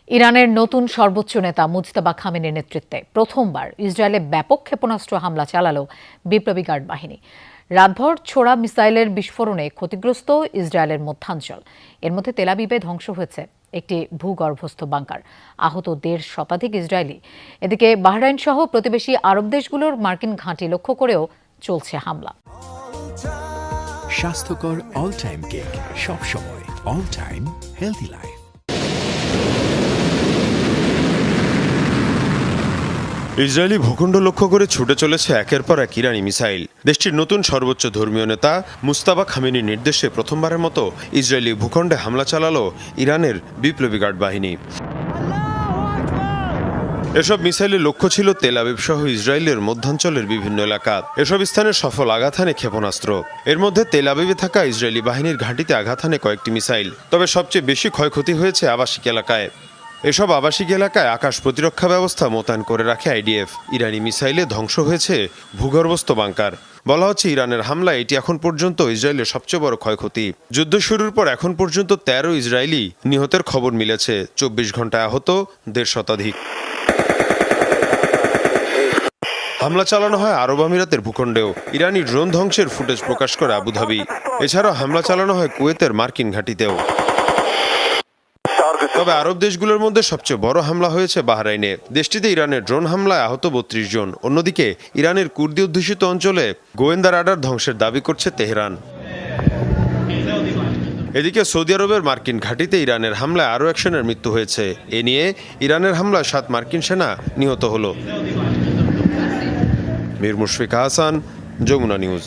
ইরানের নতুন সর্বোচ্চ নেতা মুজতাবা খামেনির নেতৃত্বে প্রথমবার ইসরায়েলে ব্যাপক ক্ষেপণাস্ত্র হামলা চালালো বিপ্লবী গার্ড বাহিনী। রাতভর ছোড়া মিসাইলের বিস্ফোরণে ক্ষতিগ্রস্ত ইসরায়েলের মধ্যাঞ্চল। এর মধ্যে তেল আবিবে ধ্বংস হয়েছে একটি ভূগর্ভস্থ বাংকার, আহত ১৫০ শতাধিক ইসরায়েলি। এদিকে বাহরাইন সহ প্রতিবেশী আরব দেশগুলোর মার্কিন ঘাঁটি লক্ষ্য করেও চলছে হামলা। স্বাস্থ্যকর অল টাইম কেক, সব সময় all time healthy life. Israeli ভূখণ্ড লক্ষ্য করে ছুটে চলেছে একের পর এক ইরানি মিসাইল। দেশটির নতুন সর্বোচ্চ ধর্মীয় নেতা মুজতাবা খামেনির নির্দেশে প্রথমবারের মতো ইসরায়েলি ভূখণ্ডে হামলা চালালো ইরানের বিপ্লবী গার্ড বাহিনী। এসব মিসাইলের লক্ষ্য ছিল তেল আবিব সহ ইসরায়েলের মধ্যাঞ্চলের বিভিন্ন এলাকা। এসব স্থানে সফল আঘাত হানে ক্ষেপণাস্ত্র। এর মধ্যে তেল আবিবে থাকা ইসরায়েলি বাহিনীর ঘাঁটিতে আঘাত হানে কয়েকটি মিসাইল। তবে সবচেয়ে বেশি ক্ষয়ক্ষতি হয়েছে আবাসিক এলাকায়। এসব আবাসিক এলাকায় আকাশ প্রতিরক্ষা ব্যবস্থা মোতায়েন করে রাখে আইডিএফ। ইরানি মিসাইলে ধ্বংস হয়েছে ভূগর্ভস্থ বাংকার। বলা হচ্ছে ইরানের হামলায় এটি এখন পর্যন্ত ইসরায়েলের সবচেয়ে বড় ক্ষয়ক্ষতি। যুদ্ধ শুরুর পর এখন পর্যন্ত ১৩ ইসরায়েলি নিহতের খবর মিলেছে। ২৪ ঘন্টায় আহত ১৫০ শতাধিক। হামলা চালানো হয় আরব আমিরাতের ভূখণ্ডেও। ইরানি ড্রোন ধ্বংসের ফুটেজ প্রকাশ করে আবুধাবি। এছাড়াও হামলা চালানো হয় কুয়েতের মার্কিন ঘাঁটিতেও। তবে আরব দেশগুলোর মধ্যে সবচেয়ে বড় হামলা হয়েছে বাহরাইনে। দেশটিতে ইরানের ড্রোন হামলায় আহত ৩২ জন। অন্যদিকে ইরানের কুর্দি অধ্যুষিত অঞ্চলে গোয়েন্দা রাডার ধ্বংসের দাবি করছে তেহরান। এদিকে সৌদি আরবের মার্কিন ঘাঁটিতে ইরানের হামলায় আরও ১ সেনার মৃত্যু হয়েছে। এ নিয়ে ইরানের হামলায় ৭ মার্কিন সেনা নিহত হল। মীর মুশফিক হাসান, যমুনা নিউজ।